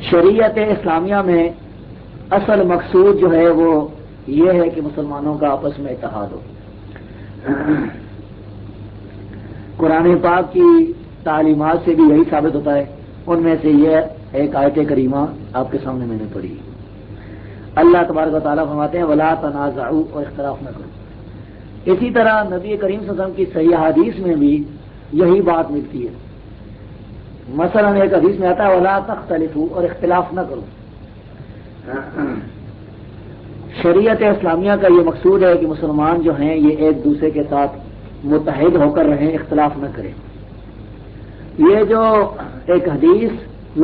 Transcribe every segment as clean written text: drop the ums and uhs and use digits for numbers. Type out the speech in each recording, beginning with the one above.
شریعت اسلامیہ میں اصل مقصود جو ہے وہ یہ ہے کہ مسلمانوں کا آپس میں اتحاد ہو. قرآن پاک کی تعلیمات سے بھی یہی ثابت ہوتا ہے. ان میں سے یہ ایک آیت کریمہ آپ کے سامنے میں نے پڑھی. اللہ تبارک و تعالیٰ فرماتے ہیں ولا تنازعوا اور اختلاف نہ کرو. اسی طرح نبی کریم صلی اللہ علیہ وسلم کی صحیح حدیث میں بھی یہی بات ملتی ہے. مثلا ایک حدیث میں آتا ہے ولا تختلفوا اور اختلاف نہ کرو. شریعت اسلامیہ کا یہ مقصود ہے کہ مسلمان جو ہیں یہ ایک دوسرے کے ساتھ متحد ہو کر رہیں، اختلاف نہ کریں. یہ جو ایک حدیث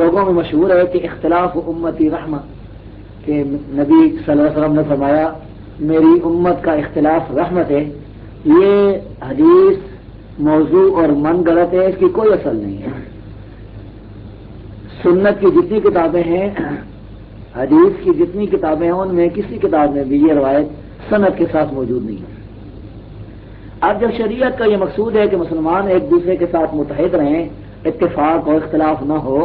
لوگوں میں مشہور ہے کہ اختلاف امتی رحمہ، کہ نبی صلی اللہ علیہ وسلم نے فرمایا میری امت کا اختلاف رحمت ہے، یہ حدیث موضوع اور من غلط ہے، اس کی کوئی اصل نہیں ہے. سنت کی جتنی کتابیں ہیں، حدیث کی جتنی کتابیں ہیں، ان میں کسی کتاب میں بھی یہ روایت سند کے ساتھ موجود نہیں ہے. اب جب شریعت کا یہ مقصود ہے کہ مسلمان ایک دوسرے کے ساتھ متحد رہیں، اتفاق اور اختلاف نہ ہو،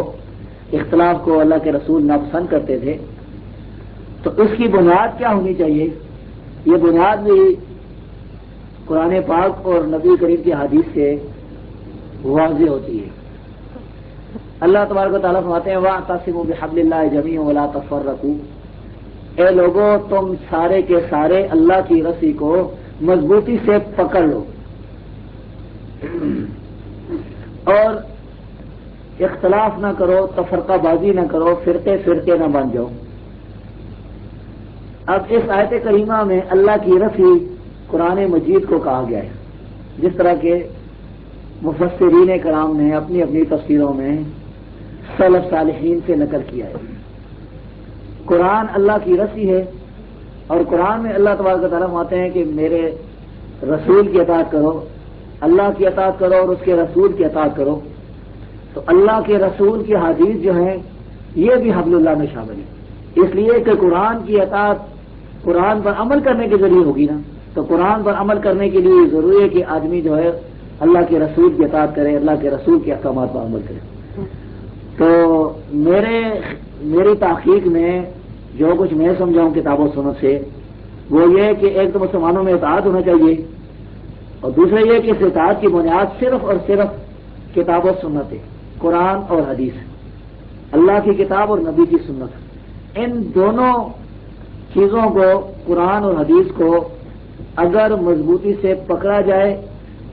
اختلاف کو اللہ کے رسول ناپسند کرتے تھے، تو اس کی بنیاد کیا ہونی چاہیے؟ یہ بنیاد بھی قرآن پاک اور نبی کریم کی حدیث سے واضح ہوتی ہے. اللہ تبارک و تعالیٰ فرماتے ہیں وَاعْتَصِمُوا بِحَبْلِ اللَّهِ جَمِيعًا وَلَا تَفَرَّقُوا، اے لوگو تم سارے کے سارے اللہ کی رسی کو مضبوطی سے پکڑ لو اور اختلاف نہ کرو، تفرقہ بازی نہ کرو، فرقے فرقے نہ بن جاؤ. اب اس آیت کریمہ میں اللہ کی رسی قرآن مجید کو کہا گیا ہے، جس طرح کہ مفسرین کرام نے اپنی اپنی تفسیروں میں سلف صالحین سے نقل کیا ہے. قرآن اللہ کی رسی ہے، اور قرآن میں اللہ تبارک و تعالیٰ فرماتے ہیں کہ میرے رسول کی اطاعت کرو، اللہ کی اطاعت کرو اور اس کے رسول کی اطاعت کرو. تو اللہ کے رسول کی حدیث جو ہیں یہ بھی حبل اللہ میں شامل ہے، اس لیے کہ قرآن کی اطاعت قرآن پر عمل کرنے کے ذریعے ہوگی نا. تو قرآن پر عمل کرنے کے لیے ضروری ہے کہ آدمی جو ہے اللہ کے رسول کی اطاعت کرے، اللہ کے رسول کے احکامات پر عمل کرے. تو میری تحقیق میں جو کچھ میں سمجھاؤں کتاب و سنت سے وہ یہ کہ ایک تو مسلمانوں میں اطاعت ہونا چاہیے، اور دوسرا یہ کہ اس اطاعت کی بنیاد صرف اور صرف کتاب و سنت ہے، قرآن اور حدیث، اللہ کی کتاب اور نبی کی سنت. ان دونوں چیزوں کو، قرآن اور حدیث کو اگر مضبوطی سے پکڑا جائے،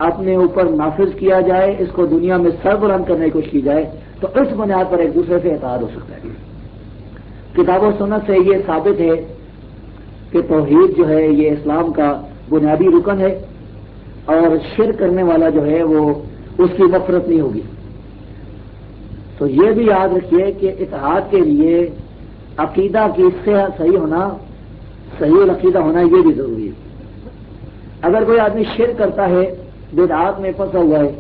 اپنے اوپر نافذ کیا جائے، اس کو دنیا میں سربلند کرنے کی کوشش کی جائے، تو اس بنیاد پر ایک دوسرے سے اتحاد ہو سکتا ہے. کتاب و سنت سے یہ ثابت ہے کہ توحید جو ہے یہ اسلام کا بنیادی رکن ہے، اور شرک کرنے والا جو ہے وہ اس کی مغفرت نہیں ہوگی. تو یہ بھی یاد رکھیے کہ اتحاد کے لیے عقیدہ کی صحیح ہونا، صحیح العقیدہ ہونا یہ بھی ضروری ہے. اگر کوئی آدمی شرک کرتا ہے، بدعات میں پھنسا ہوا ہے،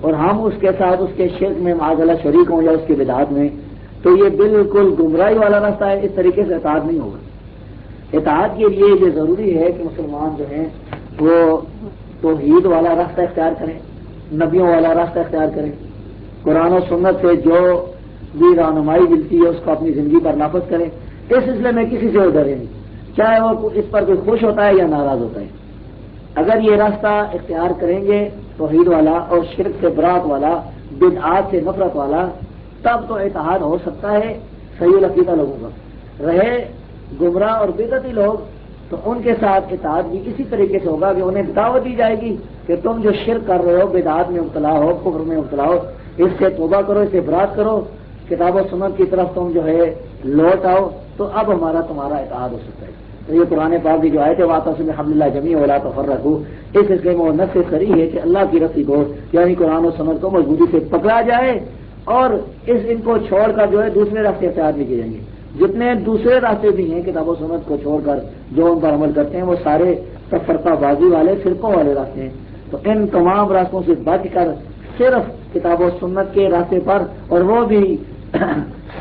اور ہم اس کے ساتھ اس کے شرک میں معاذ اللہ شریک ہوں یا اس کے بدعات میں، تو یہ بالکل گمراہی والا راستہ ہے. اس طریقے سے اطاعت نہیں ہوگا. اطاعت کے لیے یہ ضروری ہے کہ مسلمان جو ہیں وہ توحید والا راستہ اختیار کریں، نبیوں والا راستہ اختیار کریں، قرآن و سنت سے جو بھی رہنمائی ملتی ہے اس کو اپنی زندگی پر نافذ کریں. اس سلسلے میں کسی سے ڈرے نہیں، چاہے وہ اس پر کوئی خوش ہوتا ہے یا ناراض ہوتا ہے. اگر یہ راستہ اختیار کریں گے توحید والا اور شرک سے برات والا، بدعات سے نفرت والا، تب تو اتحاد ہو سکتا ہے. صحیح العقیدہ لوگوں کا رہے گمراہ اور بدعتی لوگ، تو ان کے ساتھ اتحاد بھی اسی طریقے سے ہوگا کہ انہیں دعوت دی جائے گی کہ تم جو شرک کر رہے ہو، بدعات میں مبتلا ہو، کفر میں مبتلا ہو، اس سے توبہ کرو، اس سے برات کرو، کتاب و سنت کی طرف تم جو ہے لوٹ آؤ، تو اب تمہارا اتحاد ہو سکتا ہے. تو یہ قرآن پاک کی جو آیت ہے وَاعْتَصِمُوا بِحَبْلِ اللَّهِ جَمِيعًا وَلَا تَفَرَّقُوا، اس سلسلے میں وہ نص صریح ہے کہ اللہ کی رسی کو یعنی قرآن و سنت کو مضبوطی سے پکڑا جائے، اور ان کو چھوڑ کر جو ہے دوسرے راستے اختیار نہیں کیے جائیں گے. جتنے دوسرے راستے بھی ہیں کتاب و سنت کو چھوڑ کر جو ان پر عمل کرتے ہیں وہ سارے تفرقہ بازی والے، فرقوں والے راستے ہیں. تو ان تمام راستوں سے بچ کر صرف کتاب و سنت کے راستے پر، اور وہ بھی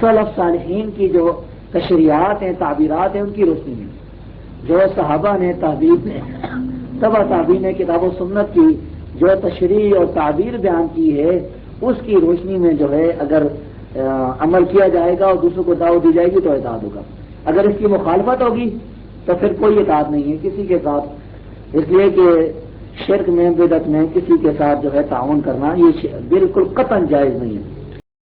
سلف صالحین کی جو تشریحات ہیں، تعبیرات ہیں، ان کی روشنی میں، جو صحابہ نے، تابعین نے، تبع تابعین نے کتاب و سنت کی جو تشریح اور تعبیر بیان کی ہے، اس کی روشنی میں جو ہے اگر عمل کیا جائے گا اور دوسروں کو دعوت دی جائے گی تو اطاعت ہوگا. اگر اس کی مخالفت ہوگی تو پھر کوئی اطاعت نہیں ہے کسی کے ساتھ. اس لیے کہ شرک میں بدعت میں کسی کے ساتھ جو ہے تعاون کرنا یہ بالکل قطعاً جائز نہیں ہے.